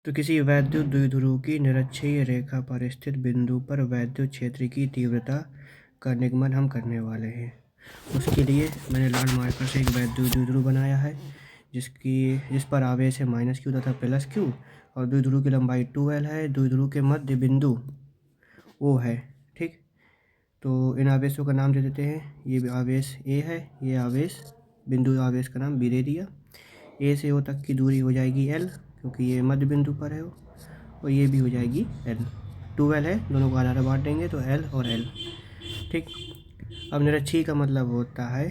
तो किसी वैद्युत द्विध्रुव की निरक्षीय रेखा पर स्थित बिंदु पर वैद्युत क्षेत्र की तीव्रता का निगमन हम करने वाले हैं। उसके लिए मैंने लाल मार्कर से एक वैद्युत द्विध्रुव बनाया है जिस पर आवेश है -q तथा +q और द्विध्रुव की लंबाई 2l है। द्विध्रुव के मध्य बिंदु O है। ठीक, तो इन आवेशों का नाम दे देते हैं। ये आवेश A है, ये आवेश बिंदु आवेश का नाम B दे दिया। A से O तक की दूरी हो जाएगी L, क्योंकि ये मध्य बिंदु पर है और ये भी हो जाएगी L। 2l है, दोनों को आधा बांट देंगे तो L और L। ठीक, अब निरक्षीय का मतलब होता है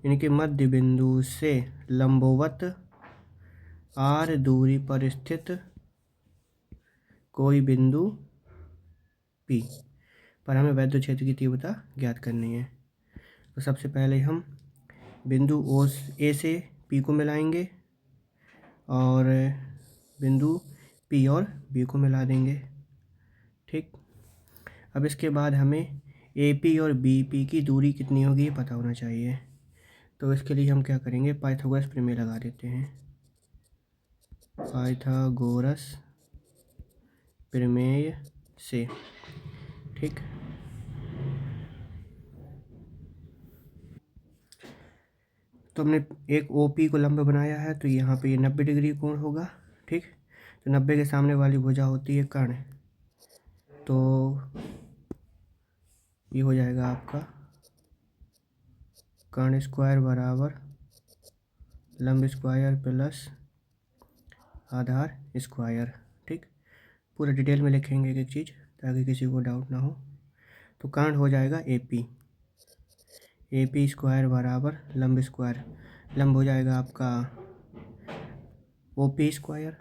इनके मध्य बिंदु से लंबवत r दूरी पर स्थित कोई बिंदु P पर हमें वैद्युत क्षेत्र की तीव्रता ज्ञात करनी है। तो सबसे पहले हम बिंदु A से P को मिलाएंगे और बिंदु P और B को मिला देंगे। ठीक, अब इसके बाद हमें AP और BP की दूरी कितनी होगी ये पता होना चाहिए। तो इसके लिए हम क्या करेंगे, पाइथागोरस प्रमेय लगा देते हैं। पाइथागोरस प्रमेय से, ठीक, तो हमने एक OP को लंब बनाया है, तो यहाँ पे ये 90 डिग्री कोण होगा। ठीक, तो 90 के सामने वाली भुजा होती है कर्ण, तो ये हो जाएगा आपका कर्ण स्क्वायर बराबर लंब स्क्वायर प्लस आधार स्क्वायर। ठीक, पूरा डिटेल में लिखेंगे एक एक चीज़ ताकि किसी को डाउट ना हो। तो कर्ण हो जाएगा AP स्क्वायर बराबर लंब स्क्वायर, लंब हो जाएगा आपका OP स्क्वायर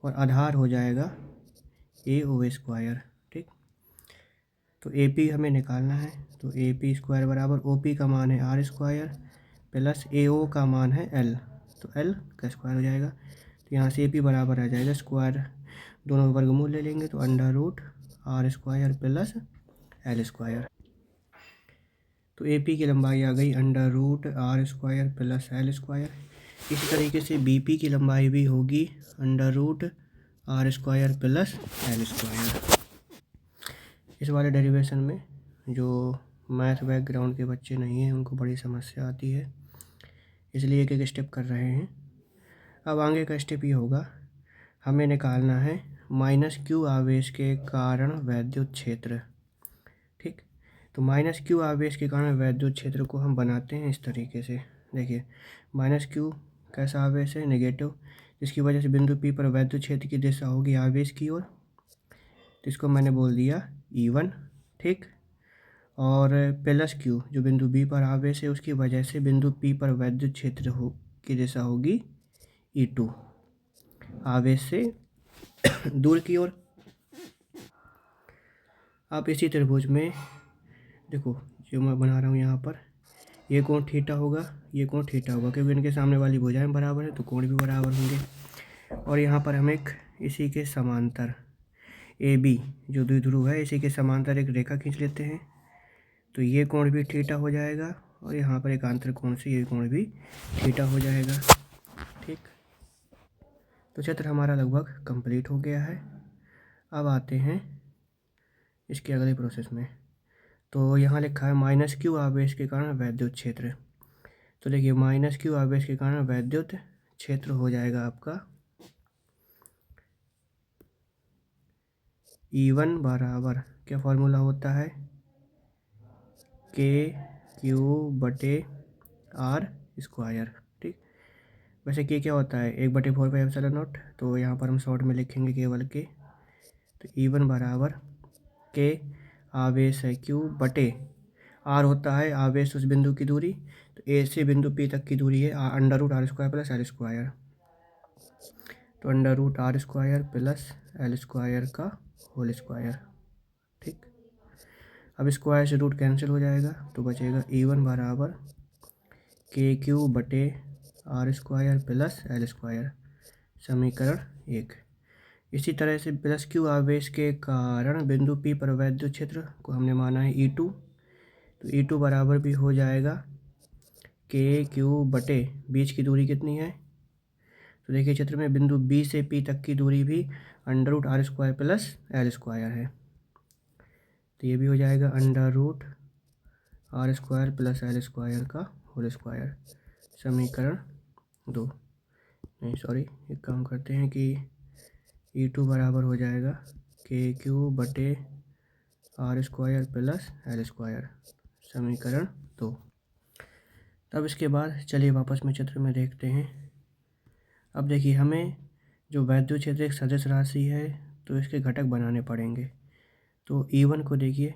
और आधार हो जाएगा AO स्क्वायर। ठीक, तो AP हमें निकालना है, तो AP स्क्वायर बराबर OP का मान है R स्क्वायर प्लस AO का मान है L, तो L का स्क्वायर हो जाएगा। तो यहाँ से AP बराबर आ जाएगा स्क्वायर, दोनों वर्गमूल ले लेंगे तो √R square plus L square. तो AP की लंबाई आ गई √R square plus L square. इसी तरीके से BP की लंबाई भी होगी √R square plus L square. इस वाले डेरिवेशन में जो मैथ बैकग्राउंड के बच्चे नहीं हैं उनको बड़ी समस्या आती है, इसलिए एक एक स्टेप कर रहे हैं। अब आगे का स्टेप ये होगा, हमें निकालना है -q आवेश के कारण वैद्युत क्षेत्र। ठीक, तो -q आवेश के कारण वैद्युत क्षेत्र को हम बनाते हैं इस तरीके से। देखिए, -q कैसा आवेश है, नेगेटिव, जिसकी वजह से बिंदु P पर वैद्युत क्षेत्र की दिशा होगी आवेश की ओर, तो इसको मैंने बोल दिया E1। ठीक, और +q जो बिंदु B पर आवेश है उसकी वजह से बिंदु P पर वैद्युत क्षेत्र की दिशा होगी E2, आवेश से दूर की ओर। आप इसी त्रिभुज में देखो, जो मैं बना रहा हूँ यहाँ पर, ये कोण थीटा होगा, ये कोण थीटा होगा, क्योंकि इनके सामने वाली भुजाएं बराबर है तो कोण भी बराबर होंगे। और यहाँ पर हम एक इसी के समांतर AB जो द्विध्रुव है इसी के समांतर एक रेखा खींच लेते हैं, तो ये कोण भी थीटा हो जाएगा और यहाँ पर एक आंतर कोण से ये कोण भी थीटा हो जाएगा। ठीक, तो चित्र हमारा लगभग कंप्लीट हो गया है। अब आते हैं इसके अगले प्रोसेस में। तो यहाँ लिखा है -q आवेश के कारण वैद्युत क्षेत्र। तो देखिए, -q आवेश के कारण वैद्युत क्षेत्र हो जाएगा आपका E1 बराबर, क्या फॉर्मूला होता है, KQ/R स्क्वायर। ठीक, वैसे K क्या होता है, 1/4πε0, तो यहाँ पर हम शॉर्ट में लिखेंगे केवल K। तो E1 बराबर K आवेश है Q/R होता है आवेश उस बिंदु की दूरी, तो A से बिंदु P तक की दूरी है √R square plus L square, तो √R square plus L square का होल स्क्वायर। ठीक, अब स्क्वायर से रूट कैंसिल हो जाएगा तो बचेगा E1 बराबर KQ/R square plus L square, समीकरण 1। इसी तरह से +q आवेश के कारण बिंदु P पर वैद्युत क्षेत्र को हमने माना है E2, तो E2 बराबर भी हो जाएगा KQ/, बीच की दूरी कितनी है तो देखिए चित्र में बिंदु बी से पी तक की दूरी भी under root R square plus L square है, तो ये भी हो जाएगा under root R square plus L square का होल स्क्वायर, समीकरण 2। नहीं सॉरी, एक काम करते हैं कि E2 बराबर हो जाएगा के क्यू बटे R square plus L square, समीकरण 2। तब इसके बाद चलिए वापस में चित्र में देखते हैं। अब देखिए हमें जो वैद्युत क्षेत्र एक सदिश राशि है तो इसके घटक बनाने पड़ेंगे। तो E1 को देखिए,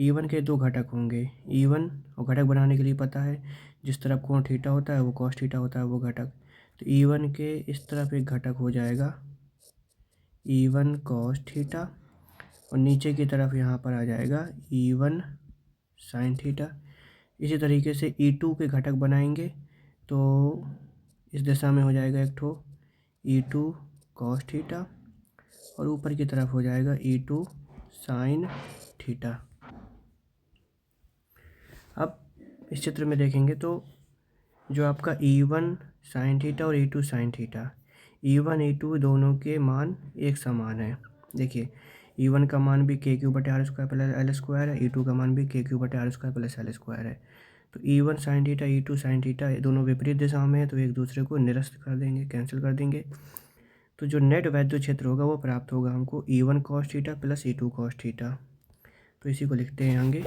E1 के दो घटक होंगे, E1 और घटक बनाने के लिए पता है जिस तरफ कोण थीटा होता है वो कॉस थीटा होता है वो घटक। तो E1 के इस तरफ एक घटक हो जाएगा E1 कॉस थीटा और नीचे की तरफ यहाँ पर आ जाएगा E1 साइन थीटा। इसी तरीके से E2 के घटक बनाएंगे तो इस दिशा में हो जाएगा एक ठो E2 कॉस थीटा और ऊपर की तरफ हो जाएगा E2 साइन थीटा। अब इस चित्र में देखेंगे तो जो आपका E1 साइन थीटा और E2 sine theta, E1 E2 दोनों के मान एक समान है। देखिए E1 का मान भी के क्यू बटे R square plus L square है, E2 का मान भी के क्यू बटे R square plus L square है। तो E1 sine theta E2 sine theta दोनों विपरीत दिशा में है तो एक दूसरे को निरस्त कर देंगे, कैंसिल कर देंगे। तो जो नेट वैद्युत क्षेत्र होगा वो प्राप्त होगा हमको E1 cos theta plus E2 cos theta. तो इसी को लिखते हैं आगे,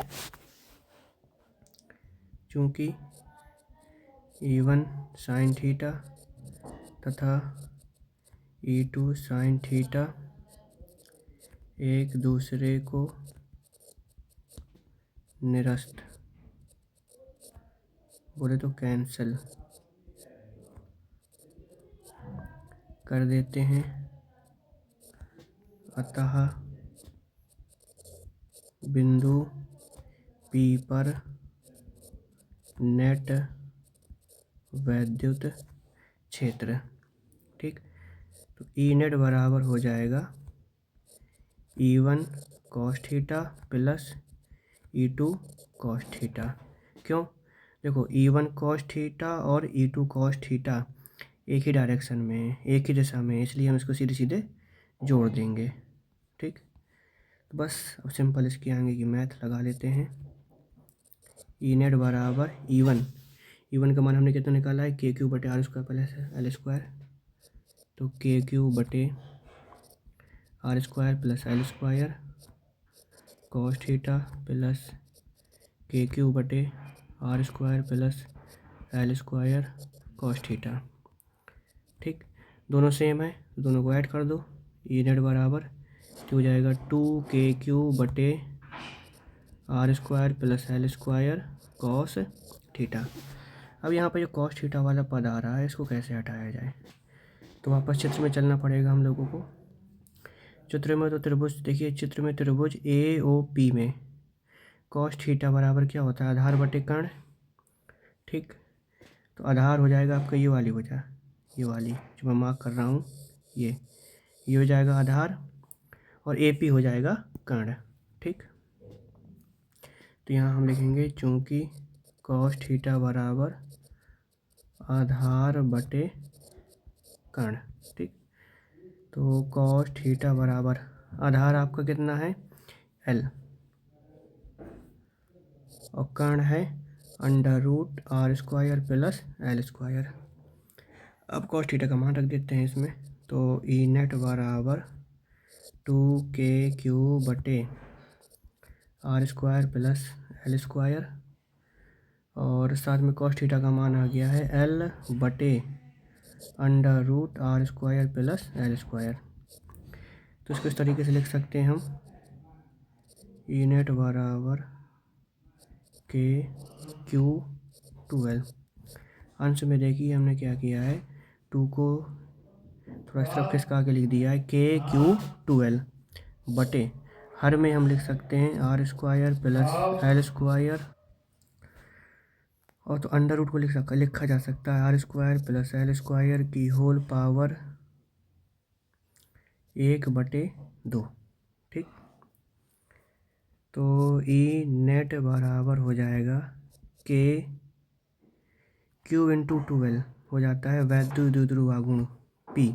चूँकि E1 साइन थीटा तथा E2 साइन थीटा एक दूसरे को निरस्त, बोले तो कैंसिल कर देते हैं, अतः बिंदु P पर नेट वैद्युत क्षेत्र, ठीक। तो ई नेट बराबर हो जाएगा E1 cos theta plus E2 cos theta. क्यों? देखो E1 कॉस थीटा और E2 कॉस थीटा एक ही डायरेक्शन में है, एक ही दिशा में है, इसलिए हम इसको सीधे सीधे जोड़ देंगे, ठीक। तो बस अब सिंपल इसके आगे की मैथ लगा लेते हैं। ई नेट बराबर E1 का मान हमने कितना निकाला है, के क्यू बटे R square plus L square, तो के क्यू बटे R square plus L square cos theta plus K Q बटे R square plus L square cos theta, ठीक। दोनों सेम है तो दोनों को ऐड कर दो, ई नेट बराबर तो हो जाएगा 2KQ बटे R square plus L square cos theta. अब यहाँ पर जो कॉस थीटा वाला पद आ रहा है इसको कैसे हटाया जाए, तो वापस चित्र में चलना पड़ेगा हम लोगों को। चित्र में तो त्रिभुज देखिए, चित्र में त्रिभुज AOP में कॉस थीटा बराबर क्या होता है, आधार बटे कर्ण, ठीक। तो आधार हो जाएगा आपका ये वाली वजह, ये वाली जो मैं मार्क कर रहा हूँ ये हो जाएगा आधार और AP हो जाएगा कर्ण, ठीक। तो यहाँ हम लिखेंगे चूँकि कॉस थीटा बराबर आधार बटे कर्ण, ठीक। तो कॉस थीटा बराबर आधार आपका कितना है L और कर्ण है under root R square plus L square. अब कॉस थीटा का मान रख देते हैं इसमें, तो ई नेट बराबर 2KQ बटे R square plus L square और साथ में कॉस थीटा का मान आ गया है L बटे under root R square plus L square. तो इसको इस तरीके से लिख सकते हैं हम, ई नेट बराबर KQ12। अंश में देखिए हमने क्या किया है, 2 को थोड़ा इस तरफ खिसका के लिख दिया है KQ12 बटे हर में हम लिख सकते हैं R square plus L square और तो अंडर रूट को लिखा जा सकता है R square plus L square की होल पावर 1/2, ठीक। तो ई नेट बराबर हो जाएगा KQ × 12 हो जाता है वैद्युत द्विध्रुव आघूर्ण P।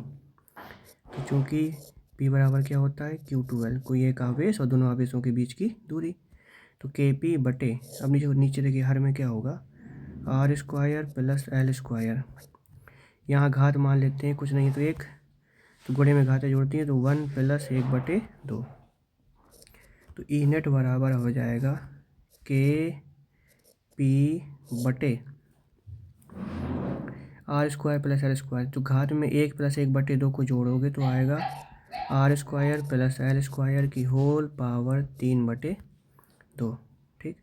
तो चूँकि P बराबर क्या होता है Q2L, कोई एक आवेश और दोनों आवेशों के बीच की दूरी। तो KP बटे, अब नीचे नीचे देखिए हर में क्या होगा R² प्लस L²। यहाँ घात मान लेते हैं, कुछ नहीं तो एक, तो गुणे में घातें जोड़ती हैं तो 1 प्लस 1/2। तो ई नेट बराबर हो जाएगा KP बटे R² प्लस L²। तो घात में 1 प्लस 1/2 को जोड़ोगे तो आएगा R² प्लस L² की होल पावर 3/2। ठीक,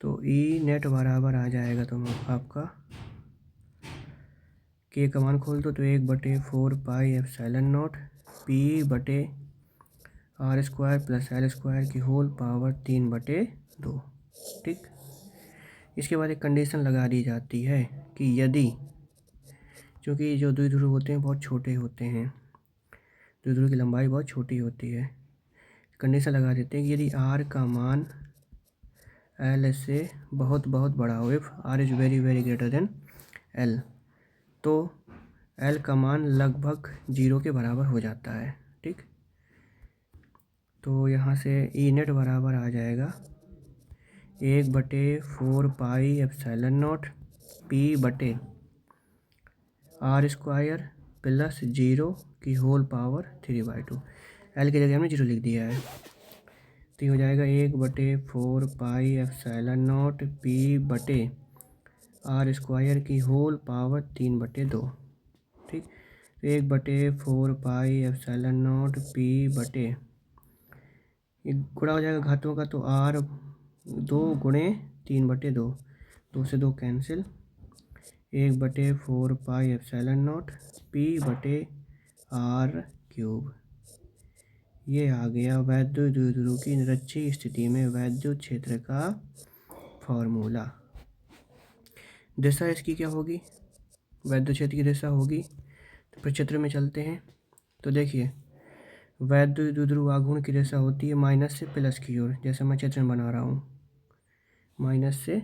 तो ई नेट बराबर आ जाएगा तुम आपका, के का मान खोल दो तो 1/4πε0 P बटे R² प्लस L² की होल पावर 3/2। ठीक, इसके बाद एक कंडीशन लगा दी जाती है कि यदि, क्योंकि जो द्विध्रुव होते हैं बहुत छोटे होते हैं, द्विध्रुव की लंबाई बहुत छोटी होती है, कंडीशन लगा देते हैं कि यदि R का मान L से बहुत बहुत बड़ा हो, if R is very very greater than L, तो L का मान लगभग 0 के बराबर हो जाता है। ठीक, तो यहाँ से ई नेट बराबर आ जाएगा 1/4πε0 P बटे R² प्लस 0 की होल पावर 3/2। L की जगह हमने 0 लिख दिया है, तो ये हो जाएगा 1/4πε0 P बटे R² की होल पावर 3/2। ठीक, तो 1/4πε0 P बटे, ये गुणा हो जाएगा घातों का, तो R² गुणे 3/2, 2 से 2 कैंसिल, 1/4πε0 P बटे R³। ये आ गया वैद्युत द्विध्रुव की निरक्षीय स्थिति में वैद्युत क्षेत्र का फॉर्मूला। दिशा इसकी क्या होगी, वैद्युत क्षेत्र की दिशा होगी, तो प्रक्षेत्र में चलते हैं। तो देखिए वैद्युत द्विध्रुव आघूर्ण की दिशा होती है माइनस से प्लस की ओर, जैसे मैं चित्र बना रहा हूँ, माइनस से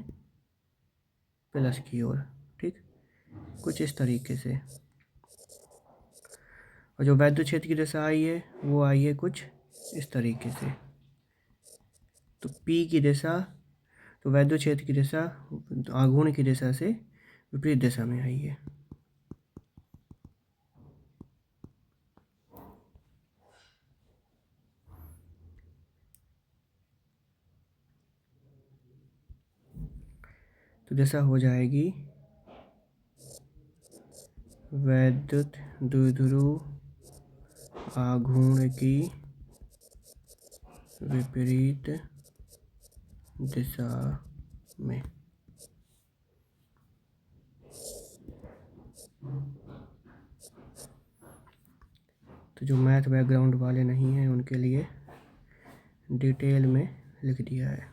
प्लस की ओर। ठीक, कुछ इस तरीके से। और जो वैद्युत क्षेत्र की दिशा आई है वो आई है कुछ इस तरीके से। तो P की दिशा, तो वैद्युत क्षेत्र की दिशा आघूर्ण की दिशा से विपरीत दिशा में आई है। तो दिशा हो जाएगी वैद्युत द्विध्रुव आघूर्ण की विपरीत दिशा में। तो जो मैथ बैकग्राउंड वाले नहीं हैं उनके लिए डिटेल में लिख दिया है।